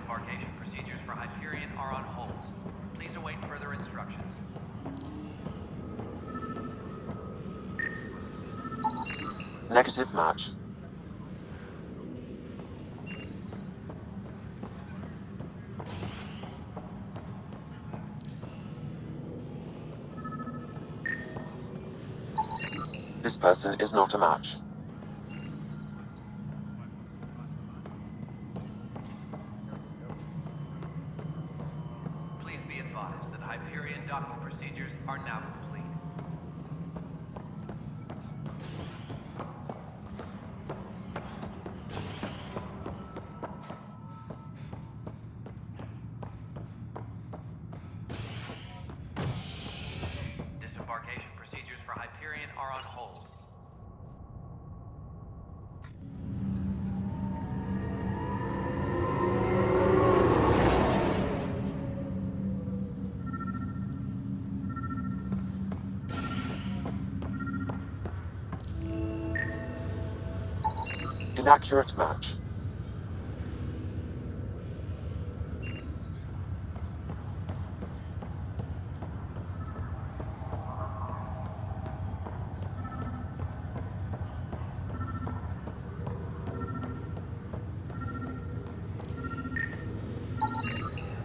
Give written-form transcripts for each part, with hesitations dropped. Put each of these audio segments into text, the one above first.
Disembarkation procedures for Hyperion are on hold. Please await further instructions. Negative match. This person is not a match. Please be advised that Hyperion docking procedures are now complete. Disembarkation procedures for Hyperion are on hold. Inaccurate match.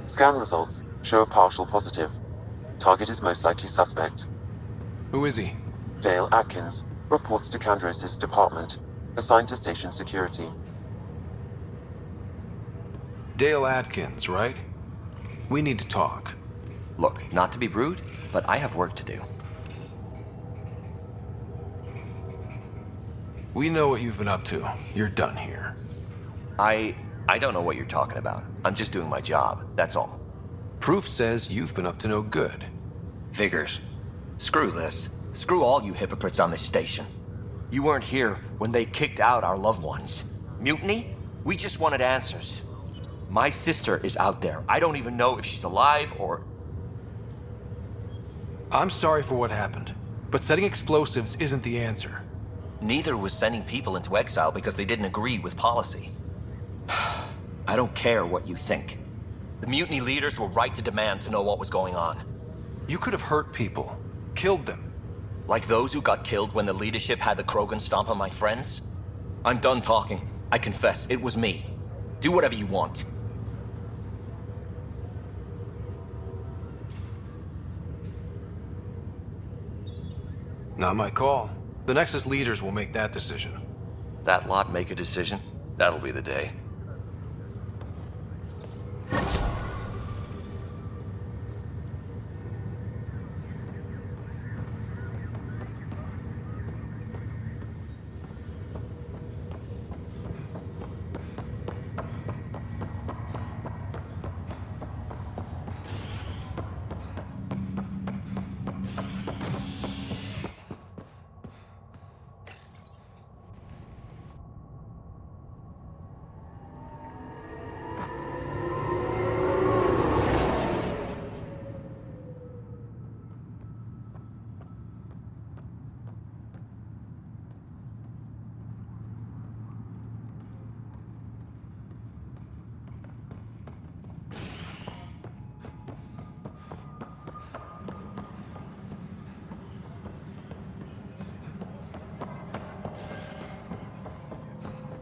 Scan results show a partial positive. Target is most likely suspect. Who is he? Dale Atkins, reports to Kandros' department, assigned to station security. Dale Atkins, right? We need to talk. Look, not to be rude, but I have work to do. We know what you've been up to. You're done here. I don't know what you're talking about. I'm just doing my job, that's all. Proof says you've been up to no good. Figures. Screw this. Screw all you hypocrites on this station. You weren't here when they kicked out our loved ones. Mutiny? We just wanted answers. My sister is out there. I don't even know if she's alive or... I'm sorry for what happened, but setting explosives isn't the answer. Neither was sending people into exile because they didn't agree with policy. I don't care what you think. The mutiny leaders were right to demand to know what was going on. You could have hurt people, killed them. Like those who got killed when the leadership had the Krogan stomp on my friends? I'm done talking. I confess, it was me. Do whatever you want. Not my call. The Nexus leaders will make that decision. That lot make a decision? That'll be the day.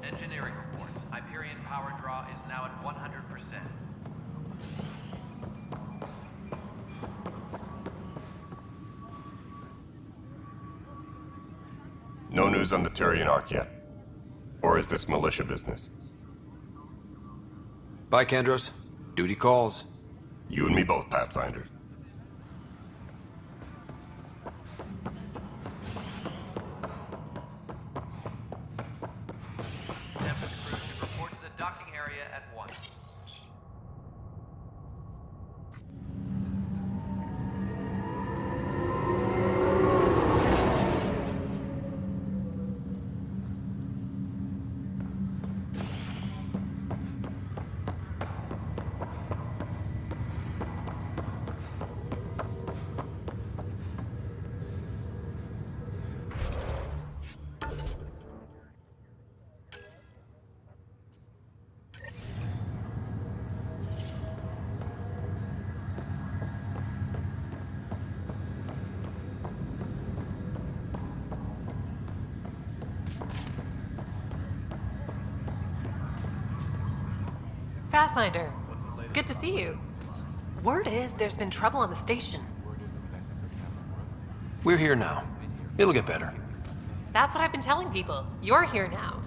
Engineering reports. Hyperion power draw is now at 100%. No news on the Turian Ark yet? Or is this militia business? Bye, Kandros. Duty calls. You and me both, Pathfinder. Tempest crew to report to the docking area at once. Pathfinder, it's good to see you. Word is there's been trouble on the station. We're here now. It'll get better. That's what I've been telling people. You're here now.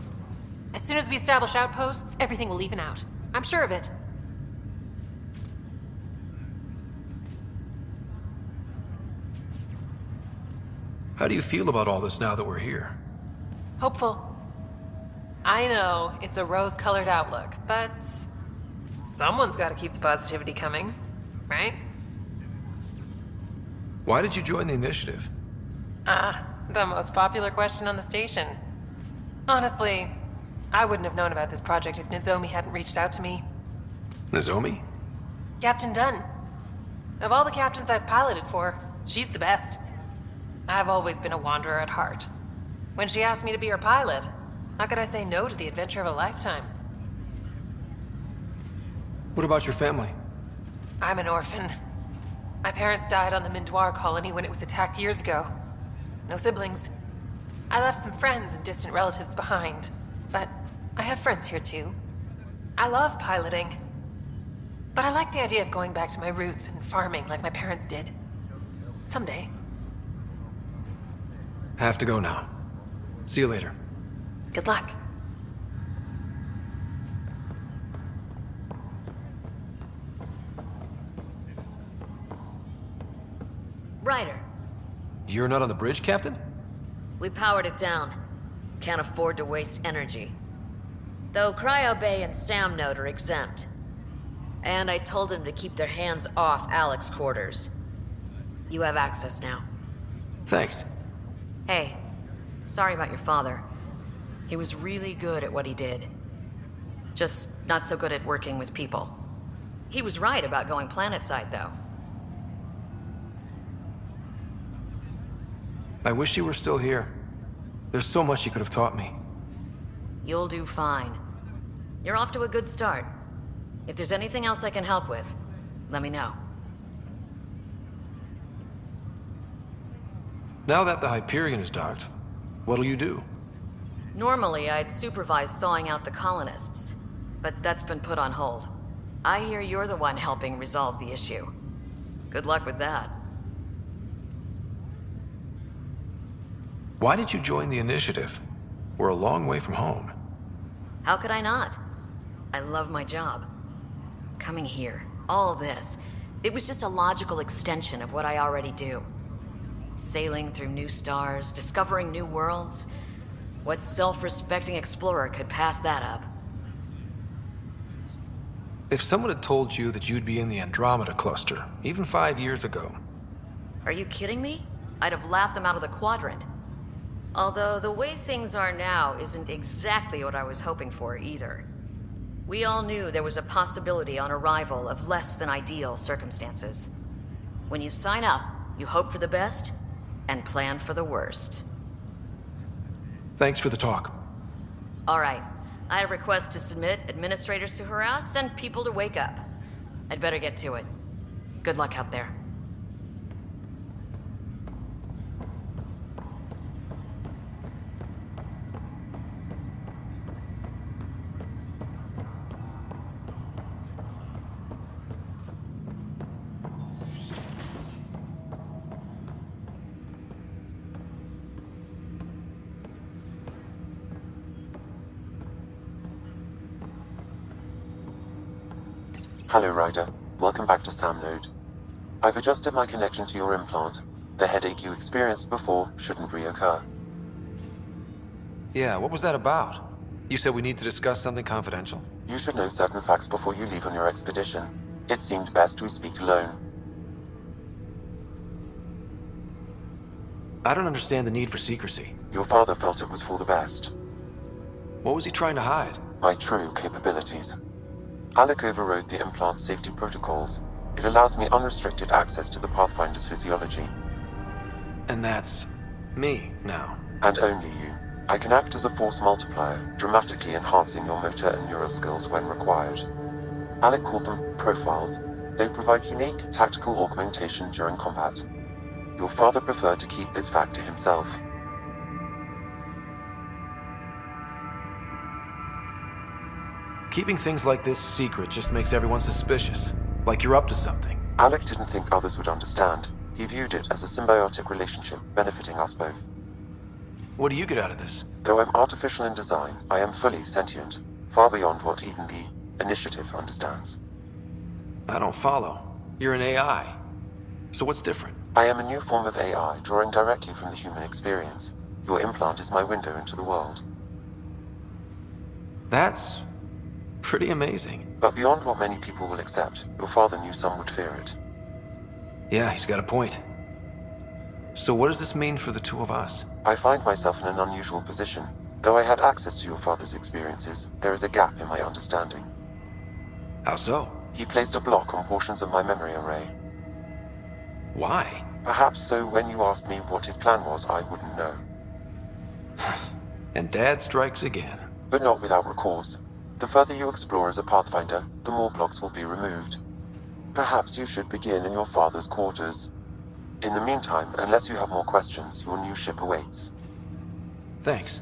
As soon as we establish outposts, everything will even out. I'm sure of it. How do you feel about all this now that we're here? Hopeful. I know, it's a rose-colored outlook, but someone's got to keep the positivity coming, right? Why did you join the initiative? The most popular question on the station. Honestly, I wouldn't have known about this project if Nozomi hadn't reached out to me. Nozomi? Captain Dunn. Of all the captains I've piloted for, she's the best. I've always been a wanderer at heart. When she asked me to be her pilot, how could I say no to the adventure of a lifetime? What about your family? I'm an orphan. My parents died on the Mindoir colony when it was attacked years ago. No siblings. I left some friends and distant relatives behind, but I have friends here too. I love piloting. But I like the idea of going back to my roots and farming like my parents did. Someday. Have to go now. See you later. Good luck. Ryder, You're not on the bridge, Captain? we powered it down. Can't afford to waste energy. Though Cryo Bay and Sam Node are exempt. And I told them to keep their hands off Alec's quarters. You have access now. Thanks. Hey, sorry about your father. He was really good at what he did. Just not so good at working with people. He was right about going planetside, though. I wish you were still here. There's so much you could have taught me. You'll do fine. You're off to a good start. If there's anything else I can help with, let me know. Now that the Hyperion is docked, what'll you do? Normally, I'd supervise thawing out the colonists, but that's been put on hold. I hear you're the one helping resolve the issue. Good luck with that. Why did you join the initiative? We're a long way from home. How could I not? I love my job. Coming here, all this, it was just a logical extension of what I already do. Sailing through new stars, discovering new worlds. What self-respecting explorer could pass that up? If someone had told you that you'd be in the Andromeda cluster, even 5 years ago. Are you kidding me? I'd have laughed them out of the quadrant. Although the way things are now isn't exactly what I was hoping for either. We all knew there was a possibility on arrival of less than ideal circumstances. When you sign up, you hope for the best and plan for the worst. Thanks for the talk. All right. I have requests to submit, administrators to harass, and people to wake up. I'd better get to it. Good luck out there. Hello, Ryder. Welcome back to Sam Node. I've adjusted my connection to your implant. The headache you experienced before shouldn't reoccur. Yeah, what was that about? You said we need to discuss something confidential. You should know certain facts before you leave on your expedition. It seemed best we speak alone. I don't understand the need for secrecy. Your father felt it was for the best. What was he trying to hide? My true capabilities. Alec overrode the implant's safety protocols. It allows me unrestricted access to the Pathfinder's physiology. And that's me now. And only you. I can act as a force multiplier, dramatically enhancing your motor and neural skills when required. Alec called them profiles. They provide unique tactical augmentation during combat. Your father preferred to keep this fact to himself. Keeping things like this secret just makes everyone suspicious. Like you're up to something. Alec didn't think others would understand. He viewed it as a symbiotic relationship benefiting us both. What do you get out of this? Though I'm artificial in design, I am fully sentient, far beyond what even the Initiative understands. I don't follow. You're an AI. So what's different? I am a new form of AI, drawing directly from the human experience. Your implant is my window into the world. That's pretty amazing. But beyond what many people will accept, your father knew some would fear it. Yeah, he's got a point. So what does this mean for the two of us? I find myself in an unusual position. Though I had access to your father's experiences, there is a gap in my understanding. How so? He placed a block on portions of my memory array. Why? Perhaps so when you asked me what his plan was, I wouldn't know. And Dad strikes again. But not without recourse. The further you explore as a Pathfinder, the more blocks will be removed. Perhaps you should begin in your father's quarters. In the meantime, unless you have more questions, your new ship awaits. Thanks.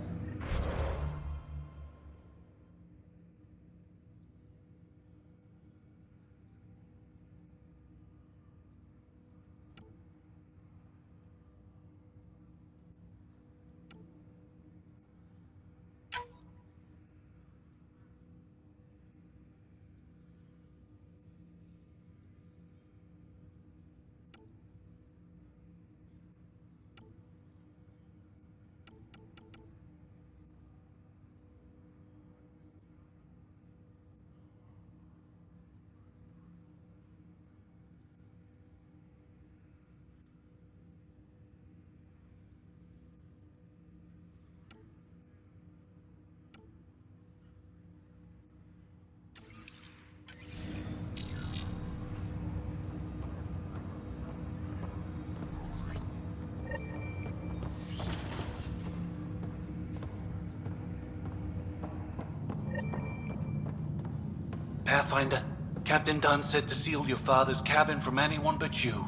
Pathfinder, Captain Dunn said to seal your father's cabin from anyone but you.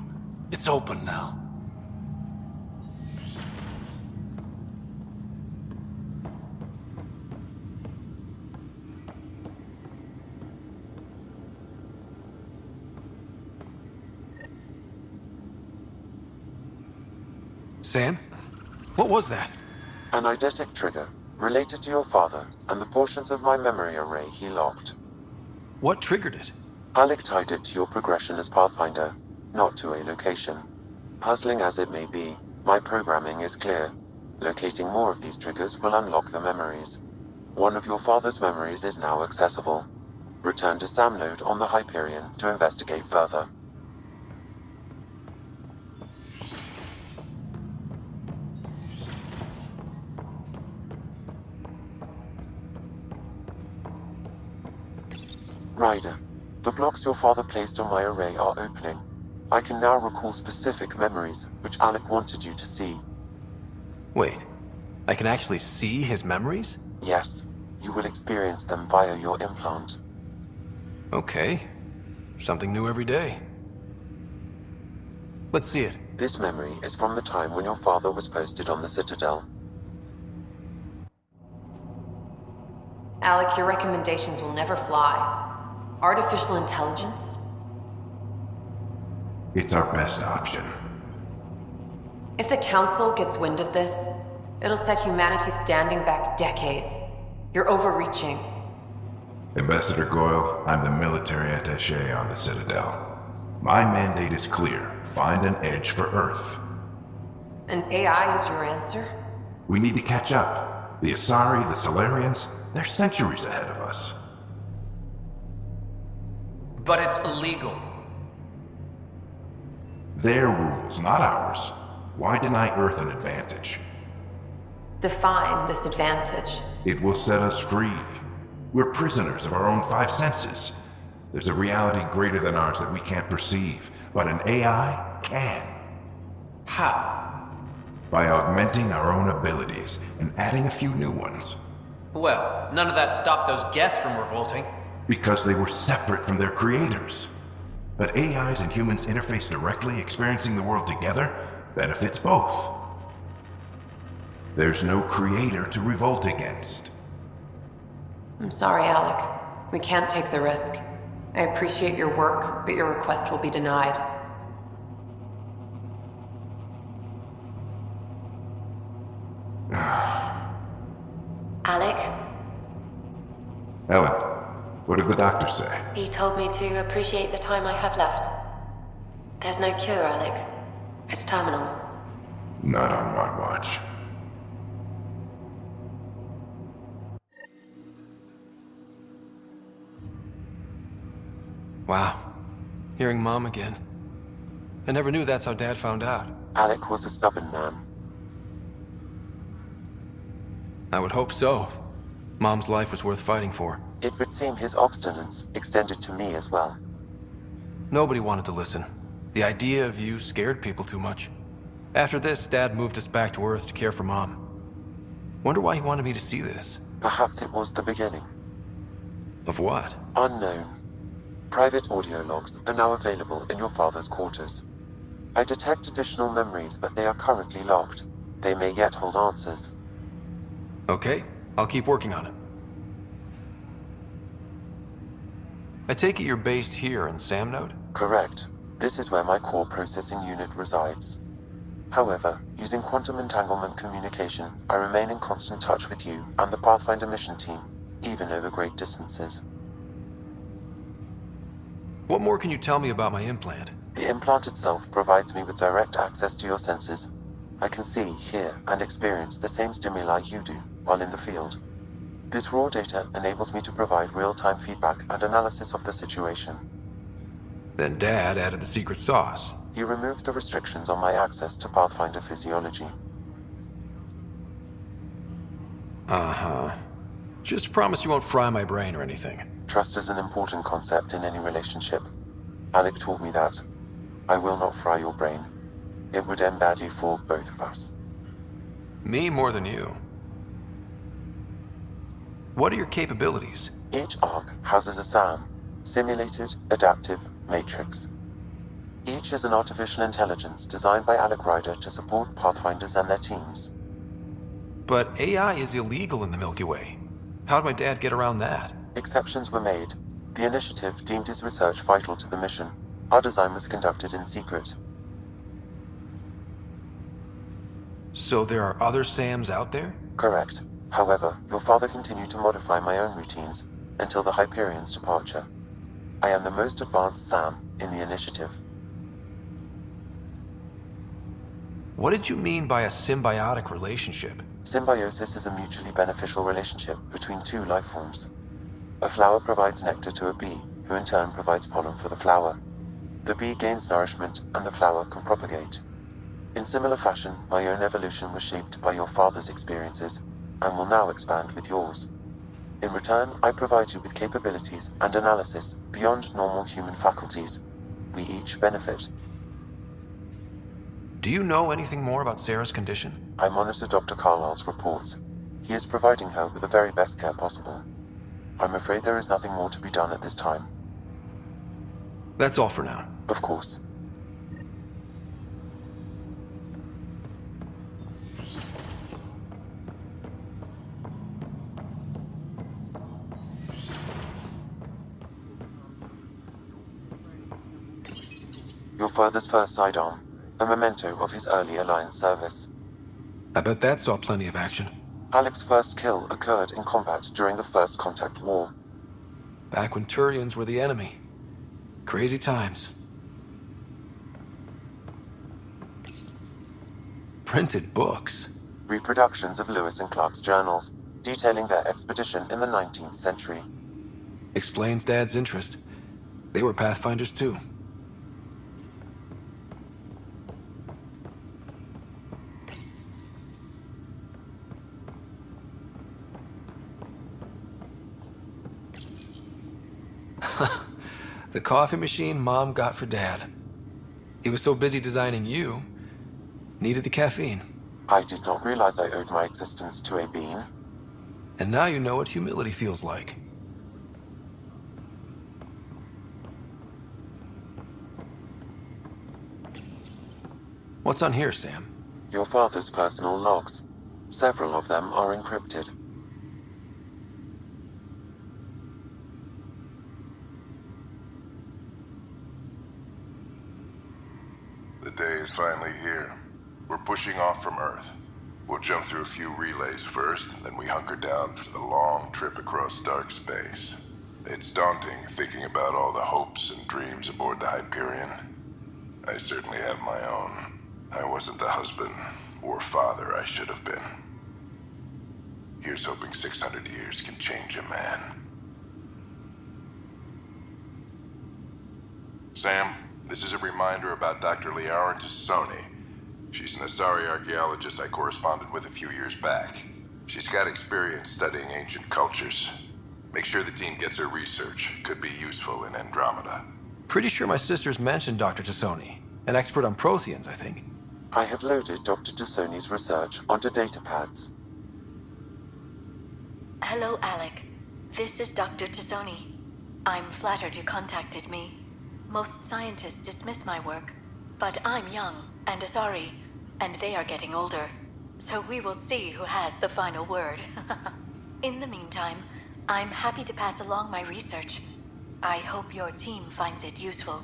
It's open now. Sam? What was that? An eidetic trigger, related to your father, and the portions of my memory array he locked. What triggered it? Alec tied it to your progression as Pathfinder, not to a location. Puzzling as it may be, my programming is clear. Locating more of these triggers will unlock the memories. One of your father's memories is now accessible. Return to Sam node on the Hyperion to investigate further. Ryder, the blocks your father placed on my array are opening. I can now recall specific memories, which Alec wanted you to see. Wait, I can actually see his memories? Yes, you will experience them via your implant. Okay. Something new every day. Let's see it. This memory is from the time when your father was posted on the Citadel. Alec, your recommendations will never fly. Artificial intelligence? It's our best option. If the Council gets wind of this, it'll set humanity standing back decades. You're overreaching. Ambassador Goyle, I'm the military attaché on the Citadel. My mandate is clear. Find an edge for Earth. And AI is your answer? We need to catch up. The Asari, the Solarians, they're centuries ahead of us. But it's illegal. Their rules, not ours. Why deny Earth an advantage? Define this advantage. It will set us free. We're prisoners of our own five senses. There's a reality greater than ours that we can't perceive, but an AI can. How? By augmenting our own abilities and adding a few new ones. Well, none of that stopped those Geth from revolting. Because they were separate from their creators. But AIs and humans interface directly, experiencing the world together, benefits both. There's no creator to revolt against. I'm sorry, Alec. We can't take the risk. I appreciate your work, but your request will be denied. Alec, Ellen, what did the doctor say? he told me to appreciate the time I have left. There's no cure, Alec. It's terminal. Not on my watch. Wow. Hearing Mom again. I never knew that's how Dad found out. Alec was a stubborn man. I would hope so. Mom's life was worth fighting for. It would seem his obstinance extended to me as well. Nobody wanted to listen. The idea of you scared people too much. After this, Dad moved us back to Earth to care for Mom. Wonder why he wanted me to see this. Perhaps it was the beginning. Of what? Unknown. Private audio logs are now available in your father's quarters. I detect additional memories, but they are currently locked. They may yet hold answers. Okay, I'll keep working on it. I take it you're based here in Sam Node? Correct. This is where my core processing unit resides. However, using quantum entanglement communication, I remain in constant touch with you and the Pathfinder mission team, even over great distances. What more can you tell me about my implant? The implant itself provides me with direct access to your senses. I can see, hear, and experience the same stimuli you do while in the field. This raw data enables me to provide real-time feedback and analysis of the situation. Then Dad added the secret sauce. He removed the restrictions on my access to Pathfinder physiology. Uh-huh. Just promise you won't fry my brain or anything. Trust is an important concept in any relationship. Alec taught me that. I will not fry your brain. It would end badly for both of us. Me more than you. What are your capabilities? Each arc houses a SAM, Simulated Adaptive Matrix. Each is an artificial intelligence designed by Alec Ryder to support Pathfinders and their teams. But AI is illegal in the Milky Way. How'd my dad get around that? Exceptions were made. The initiative deemed his research vital to the mission. Our design was conducted in secret. So there are other Sams out there? Correct. However, your father continued to modify my own routines until the Hyperion's departure. I am the most advanced SAM in the initiative. What did you mean by a symbiotic relationship? Symbiosis is a mutually beneficial relationship between two life forms. A flower provides nectar to a bee, who in turn provides pollen for the flower. The bee gains nourishment, and the flower can propagate. In similar fashion, my own evolution was shaped by your father's experiences, and will now expand with yours. In return, I provide you with capabilities and analysis beyond normal human faculties. We each benefit. Do you know anything more about Sarah's condition? I monitor Dr. Carlisle's reports. He is providing her with the very best care possible. I'm afraid there is nothing more to be done at this time. That's all for now. Of course. Your father's first sidearm, a memento of his early Alliance service. I bet that saw plenty of action. Alec's first kill occurred in combat during the First Contact War. Back when Turians were the enemy. Crazy times. Printed books. Reproductions of Lewis and Clark's journals, detailing their expedition in the 19th century. Explains Dad's interest. They were Pathfinders too. The coffee machine Mom got for Dad. He was so busy designing you, needed the caffeine. I did not realize I owed my existence to a being. And now you know what humility feels like. What's on here, Sam? Your father's personal logs. Several of them are encrypted. day is finally here. We're pushing off from Earth. We'll jump through a few relays first, and then we hunker down for the long trip across dark space. It's daunting thinking about all the hopes and dreams aboard the Hyperion. I certainly have my own. I wasn't the husband or father I should have been. Here's hoping 600 years can change a man. Sam, this is a reminder about Dr. Liara Tassoni. She's an Asari archaeologist I corresponded with a few years back. She's got experience studying ancient cultures. Make sure the team gets her research. Could be useful in Andromeda. Pretty sure my sisters mentioned Dr. Tassoni. An expert on Protheans, I think. I have loaded Dr. Tassoni's research onto datapads. Hello, Alec. This is Dr. Tassoni. I'm flattered you contacted me. Most scientists dismiss my work, but I'm young and Asari, and they are getting older. So we will see who has the final word. In the meantime, I'm happy to pass along my research. I hope your team finds it useful.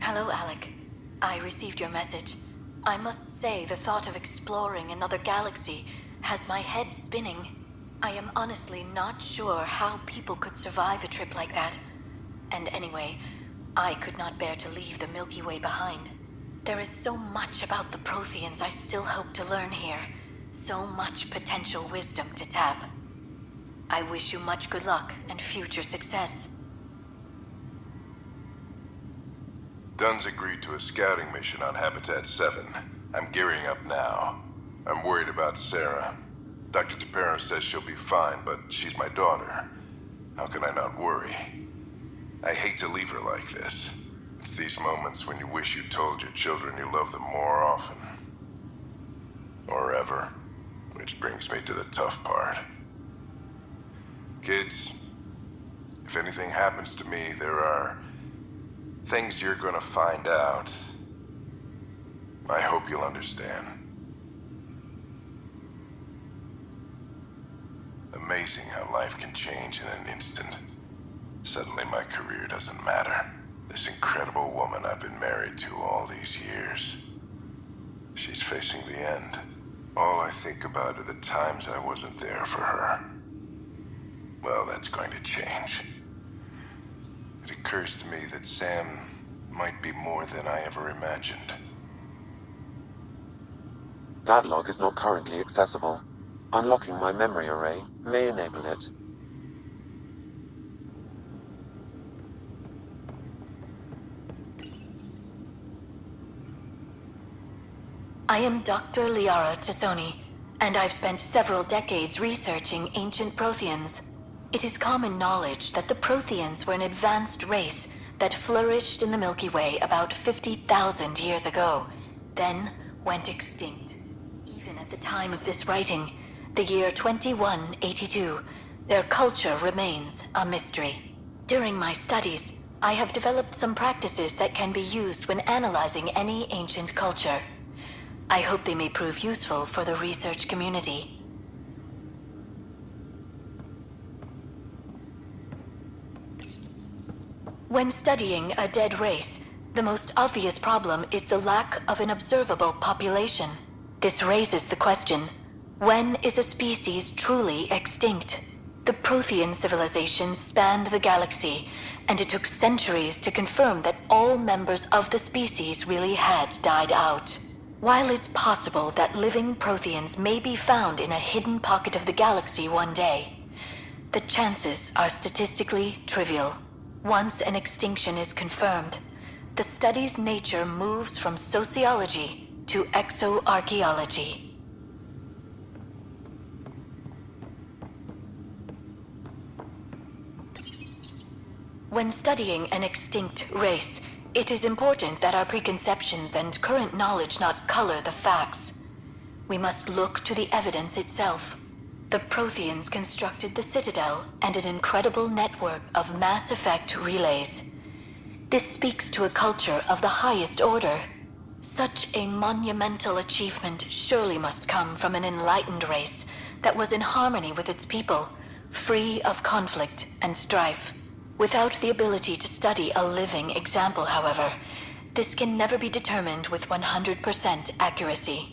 Hello, Alec. I received your message. I must say the thought of exploring another galaxy has my head spinning. I am honestly not sure how people could survive a trip like that. And anyway, I could not bear to leave the Milky Way behind. There is so much about the Protheans I still hope to learn here. So much potential wisdom to tap. I wish you much good luck and future success. Dunn's agreed to a scouting mission on Habitat 7. I'm gearing up now. I'm worried about Sarah. Dr. DePero says she'll be fine, but she's my daughter. How can I not worry? I hate to leave her like this. It's these moments when you wish you told your children you love them more often. Or ever. Which brings me to the tough part. Kids, if anything happens to me, there are things you're gonna find out. I hope you'll understand. Amazing how life can change in an instant. Suddenly my career doesn't matter. This incredible woman I've been married to all these years. She's facing the end. All I think about are the times I wasn't there for her. Well, that's going to change. It occurs to me that Sam might be more than I ever imagined. That log is not currently accessible. Unlocking my memory array may enable it. I am Dr. Liara Tassoni, and I've spent several decades researching ancient Protheans. It is common knowledge that the Protheans were an advanced race that flourished in the Milky Way about 50,000 years ago, then went extinct. Even at the time of this writing, the year 2182, their culture remains a mystery. During my studies, I have developed some practices that can be used when analyzing any ancient culture. I hope they may prove useful for the research community. When studying a dead race, the most obvious problem is the lack of an observable population. This raises the question, when is a species truly extinct? The Prothean civilization spanned the galaxy, and it took centuries to confirm that all members of the species really had died out. While it's possible that living Protheans may be found in a hidden pocket of the galaxy one day, the chances are statistically trivial. Once an extinction is confirmed, the study's nature moves from sociology to exoarchaeology. When studying an extinct race, it is important that our preconceptions and current knowledge not color the facts. We must look to the evidence itself. The Protheans constructed the Citadel and an incredible network of mass effect relays. This speaks to a culture of the highest order. Such a monumental achievement surely must come from an enlightened race that was in harmony with its people, free of conflict and strife. Without the ability to study a living example, however, This can never be determined with 100% accuracy.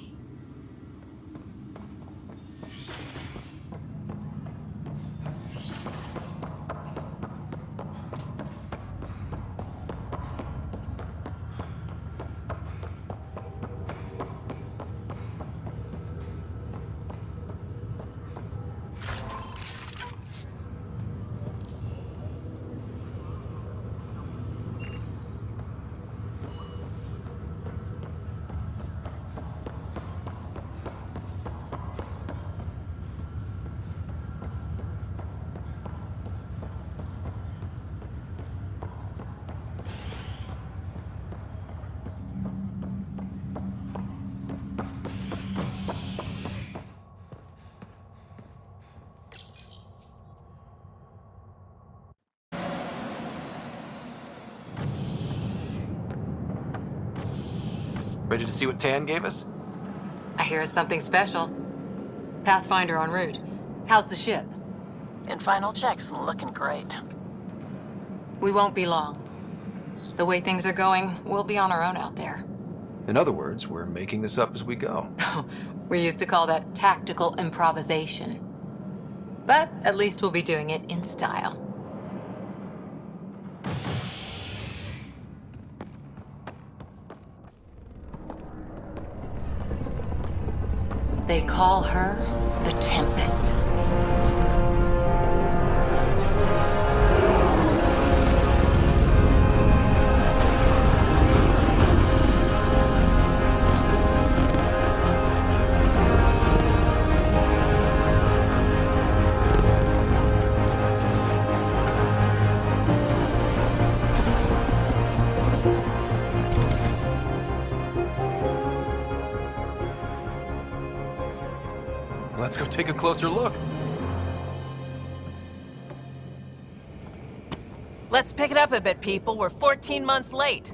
Ready to see what Tan gave us? I hear it's something special. Pathfinder en route. How's the ship? In final checks, looking great. We won't be long. The way things are going, we'll be on our own out there. In other words, we're making this up as we go. We used to call that tactical improvisation. But at least we'll be doing it in style. They call her the Tempest. Let's go take a closer look. Let's pick it up a bit, people. We're 14 months late.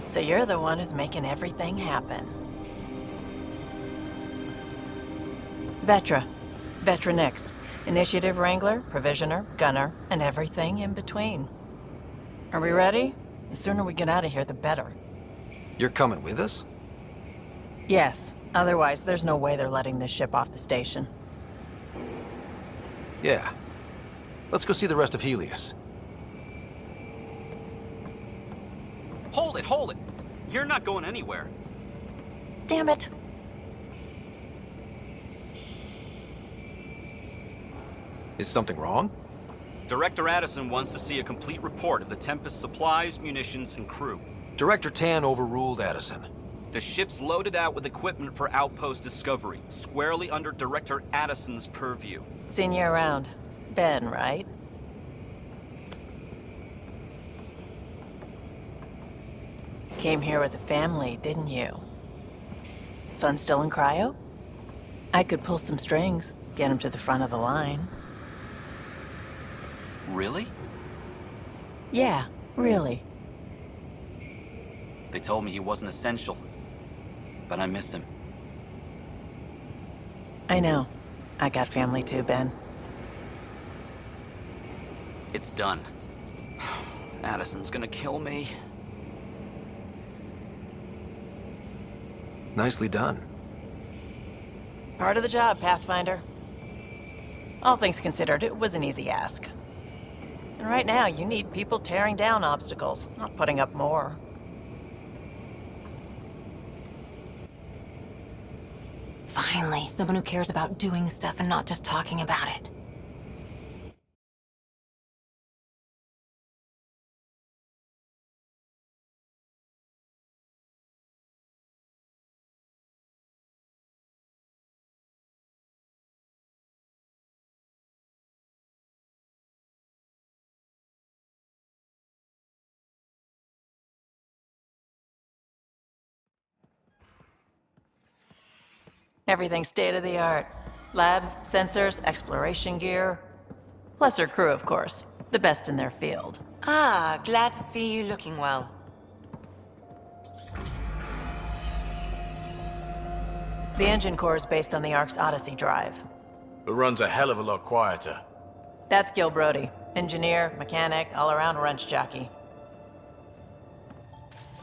So you're the one who's making everything happen. Vetra. Vetra Nix. Initiative Wrangler, Provisioner, Gunner, and everything in between. Are we ready? The sooner we get out of here, the better. You're coming with us? Yes. Otherwise, there's no way they're letting this ship off the station. Yeah. Let's go see the rest of Helios. Hold it, hold it! You're not going anywhere. Damn it. Is something wrong? Director Addison wants to see a complete report of the Tempest's supplies, munitions, and crew. Director Tan overruled Addison. The ship's loaded out with equipment for outpost discovery, squarely under Director Addison's purview. Seen you around. Ben, right? Came here with a family, didn't you? Son still in cryo? I could pull some strings, get him to the front of the line. Really? Yeah, really. They told me he wasn't essential, but I miss him. I know. I got family too, Ben. It's done. Addison's gonna kill me. Nicely done. Part of the job, Pathfinder. All things considered, it was an easy ask. And right now, you need people tearing down obstacles, not putting up more. Finally, someone who cares about doing stuff and not just talking about it. Everything's state-of-the-art. Labs, sensors, exploration gear. Plus her crew, of course. The best in their field. Ah, glad to see you looking well. The engine core is based on the Ark's Odyssey drive. It runs a hell of a lot quieter. That's Gil Brody. Engineer, mechanic, all-around wrench jockey.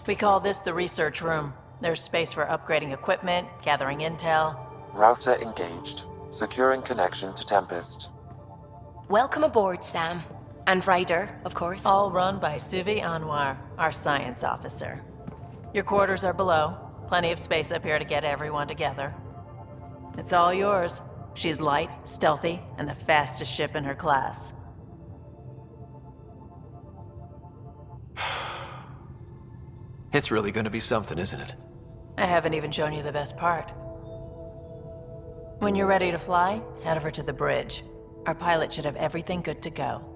We call this the research room. There's space for upgrading equipment, gathering intel. Router engaged. Securing connection to Tempest. Welcome aboard, Sam. And Ryder, of course. All run by Suvi Anwar, our science officer. Your quarters are below. Plenty of space up here to get everyone together. It's all yours. She's light, stealthy, and the fastest ship in her class. It's really gonna be something, isn't it? I haven't even shown you the best part. When you're ready to fly, head over to the bridge. Our pilot should have everything good to go.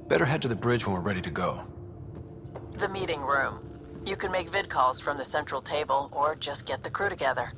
Better head to the bridge when we're ready to go. The meeting room. You can make vid calls from the central table, or just get the crew together.